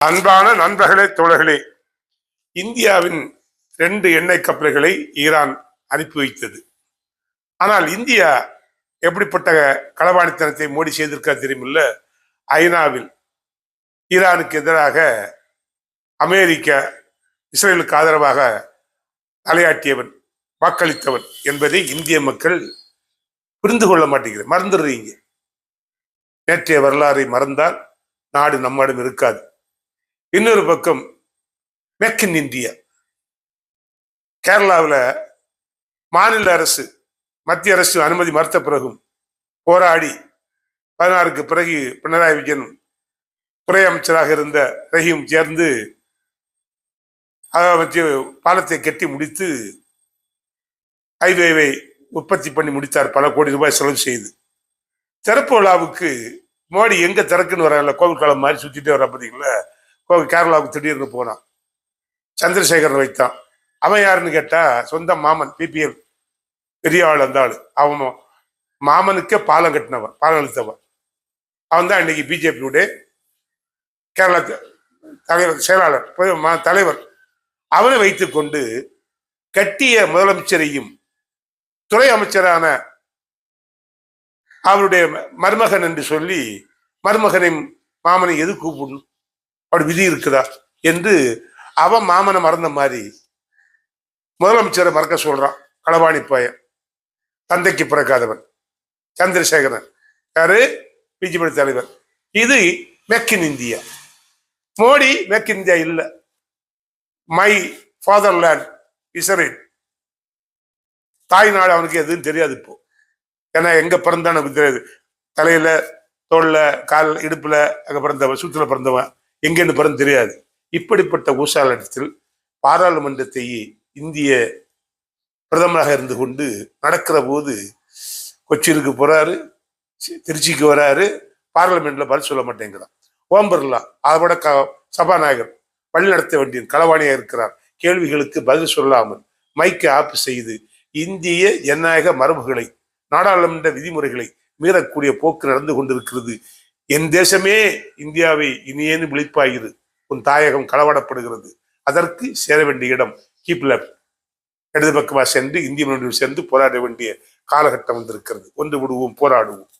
அன்பான நண்பர்களே, தோழர்களே, இந்தியாவின் 2 எண்ணெய் கப்பல்களை ஈரான் அனுப்பி வைத்தது. ஆனால் இந்தியா எப்படிப்பட்ட களவாணித்தனத்தை மோடி செய்திருக்கா தெரியுமில்ல. ஐநாவில் ஈரானுக்கு எதிராக அமெரிக்கா இஸ்ரேலுக்கு ஆதரவாக தலையாட்டியவன், வாக்களித்தவன் என்பதை இந்திய மக்கள் புரிந்து கொள்ள மாட்டேங்கிறது. மறந்துடுறீங்க. நேற்றைய வரலாறை மறந்தால் நாடு நம்மிடம் இருக்காது. இன்னொரு பக்கம் மேக் இன் இந்தியா. கேரளாவில் மாநில அரசு மத்திய அரசு அனுமதி மறுத்த பிறகும் போராடி 16க்கு பிறகு பினராயி விஜயன் துறை அமைச்சராக இருந்த ரஹீம் சேர்ந்து பாலத்தை கட்டி முடித்து ஹைவேவை உற்பத்தி பண்ணி முடித்தார். பல கோடி ரூபாய் செலவு செய்து. திறப்பு விழாவுக்கு மோடி எங்க திறக்குன்னு வரல, கோவில் காலம் மாதிரி சுத்திட்டே வர பார்த்தீங்களா. கேரளாவுக்கு திடீர்னு போனான். சந்திரசேகரன் வைத்தான். அவன் யாருன்னு கேட்டா சொந்த மாமன், பிபிஎல் பெரிய ஆள். அந்த ஆளு அவன் மாமனுக்கே பாலம் கட்டினவன், பாலம் அழுத்தவன். அவன் தான் இன்னைக்கு பிஜேபியுடைய கேரளா தலைவர், செயலாளர், தலைவர். அவனை வைத்துக் கொண்டு கட்டிய முதலமைச்சரையும் துறை அமைச்சரான அவருடைய மருமகன் என்று சொல்லி மருமகனை மாமனை எது கூப்பிடணும், அப்படி விதி இருக்குதா என்று அவன் மாமனை மறந்த மாதிரி முதலமைச்சரை மறக்க சொல்றான். களவாணி பையன், தந்தைக்கு பிறக்காதவன் சந்திரசேகரன். யாரு? பிஜேபி தலைவர். இது make in India. Modi make in India இல்ல, மை ஃபாதர்லேண்ட் இஸ்ரேல். தாய்நாடு அவனுக்கு எதுன்னு தெரியாது இப்போ. ஏன்னா எங்க பிறந்தான்னு நமக்கு தெரியாது. தலையில, தோல்ல, கால், இடுப்புல அங்க பிறந்தவன், சூத்துல பிறந்தவன், எங்கன்னு பிறந்து தெரியாது. இப்படிப்பட்ட ஊசாலத்தில் பாராளுமன்றத்தை இந்திய பிரதமராக இருந்து கொண்டு நடக்கிற போது கொச்சினுக்கு போறாரு, திருச்சிக்கு வராரு, பார்லிமெண்ட்ல பதில் சொல்ல மாட்டேங்கிறான். ஓம் பிர்லா அதோட சபாநாயகர் வழி நடத்த வேண்டிய களவாணியா இருக்கிறார். கேள்விகளுக்கு பதில் சொல்லாமல் மைக்கை ஆப்பு செய்து இந்திய ஜனநாயக மரபுகளை, நாடாளுமன்ற விதிமுறைகளை மீறக்கூடிய போக்கு நடந்து கொண்டிருக்கிறது. என் தேசமே இந்தியாவை இனியேன்னு விழிப்பாயிரு, உன் தாயகம் களவாடப்படுகிறது, அதற்கு சேர வேண்டிய இடம் கீப் லெஃப்ட், இடது பக்கமாக சென்று இந்திய சேர்ந்து போராட வேண்டிய காலகட்டம் வந்திருக்கிறது. ஒன்று விடுவோம், போராடுவோம்.